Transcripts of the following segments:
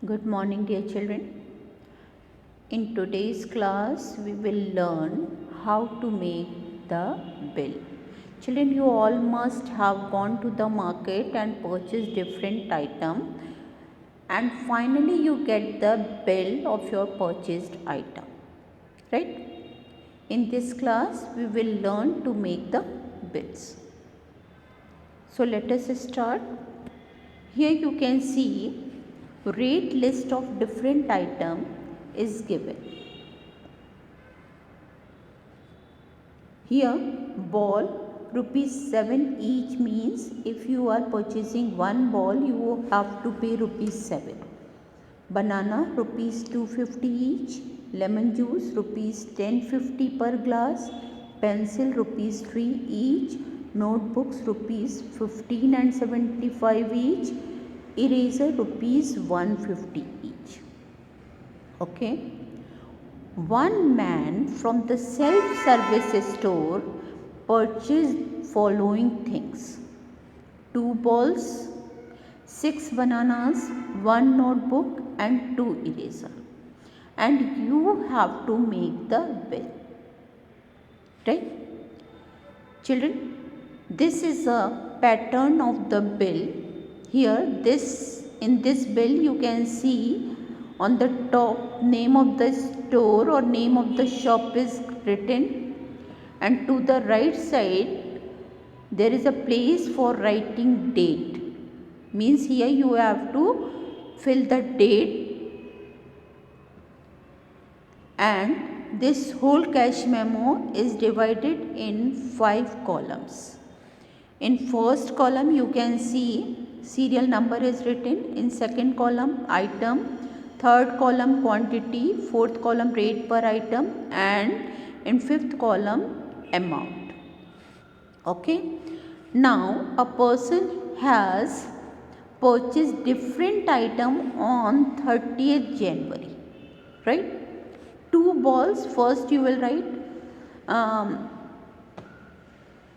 Good morning, dear children. In today's class, we will learn how to make the bill. Children, you all must have gone to the market and purchased different items, and finally you get the bill of your purchased item, right? In this class, we will learn to make the bills. So let us start. Here you can see rate list of different item is given. Here ball ₹7 each means if you are purchasing one ball you have to pay ₹7. Banana ₹250 each. Lemon juice ₹10.50 per glass. Pencil ₹3 each. Notebooks ₹15 and 75 each. Eraser ₹150 each. Okay. One man from the self-service store purchased following things: 2 balls, 6 bananas, 1 notebook and 2 eraser. And you have to make the bill. Right? Children, this is a pattern of the bill. Here in this bill you can see on the top name of the store or name of the shop is written, and to the right side there is a place for writing date. Means here you have to fill the date, and this whole cash memo is divided in 5 columns. In first column you can see serial number is written. In second column item, third column quantity, fourth column rate per item, and in fifth column amount. Okay. Now a person has purchased different item on 30th January. Right? 2 balls, first you will write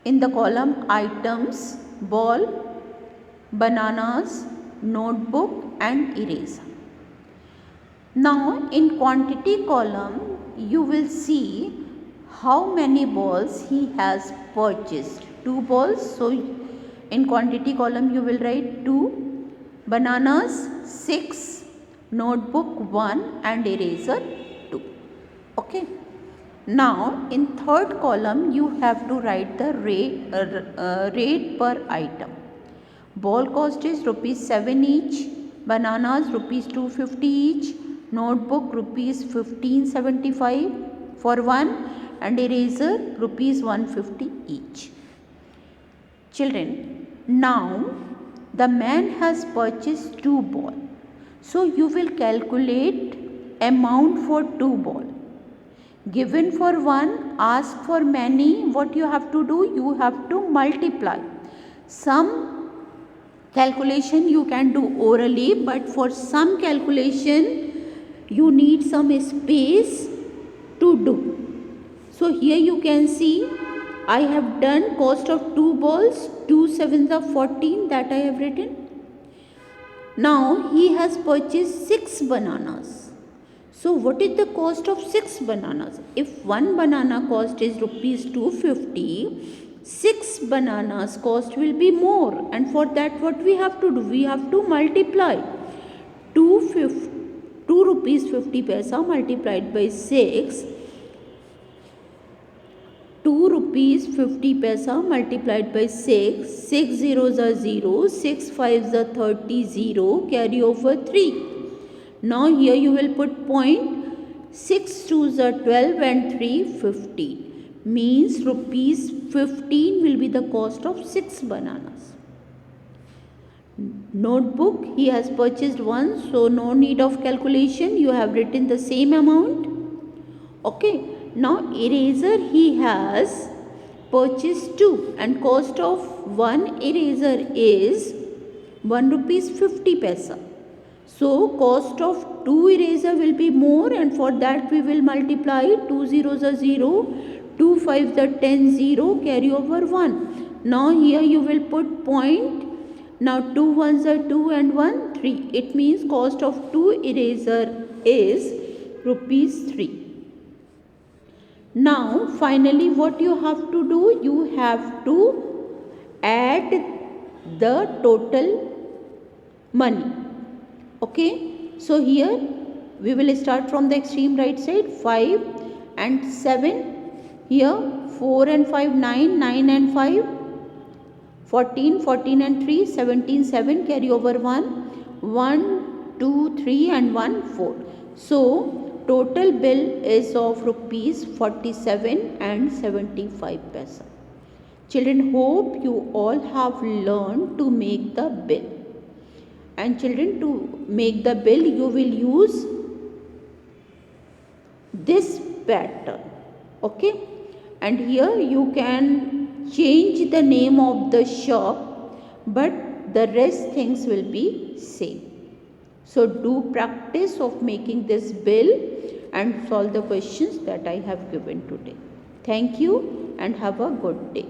in the column items, ball, bananas, notebook and eraser. Now in quantity column you will see how many balls he has purchased. 2 balls, so in quantity column you will write 2, bananas 6, notebook 1 and eraser 2. Okay. Now in third column you have to write the rate per item. Ball cost is ₹7 each, bananas ₹250 each, notebook ₹15.75 for one, and eraser ₹150 each. Children, now the man has purchased 2 balls. So you will calculate amount for 2 balls. Given for one, ask for many. What you have to do? You have to multiply. Some calculation you can do orally, but for some calculation you need some space to do. So here you can see I have done cost of 2 balls, 2 sevens are 14, that I have written. Now he has purchased 6 bananas. So what is the cost of 6 bananas? If one banana cost is ₹250, 6 bananas cost will be more, and for that what we have to do? We have to multiply. 2 rupees 50 paisa multiplied by 6, 2 rupees 50 paisa multiplied by 6, 6 zeros are 0, 6 fives are 30, 0, carry over 3. Now here you will put point. 6 twos are 12 and 3 15. Means ₹15 will be the cost of 6 bananas. Notebook, he has purchased 1, so no need of calculation. You have written the same amount. Okay. Now eraser, he has purchased 2, and cost of 1 eraser is ₹1.50. So cost of 2 eraser will be more, and for that we will multiply. 2 zeros are 0, 2 fives are 10, 0, carry over 1. Now here you will put point. Now 2 ones are 2 and 1, 3. It means cost of 2 eraser is rupees 3. Now finally what you have to do, you have to add the total money. Okay, so here we will start from the extreme right side. 5 and 7, here 4 and 5 9, 9 and 5 14, 14 and 3 17, 7 carry over 1, 1 2 3 and 1 4. So total bill is of rupees 47 and 75 paisa. Children, hope you all have learned to make the bill. And children, to make the bill you will use this pattern. Okay, and here you can change the name of the shop, but the rest things will be same. So do practice of making this bill and solve the questions that I have given today. Thank you and have a good day.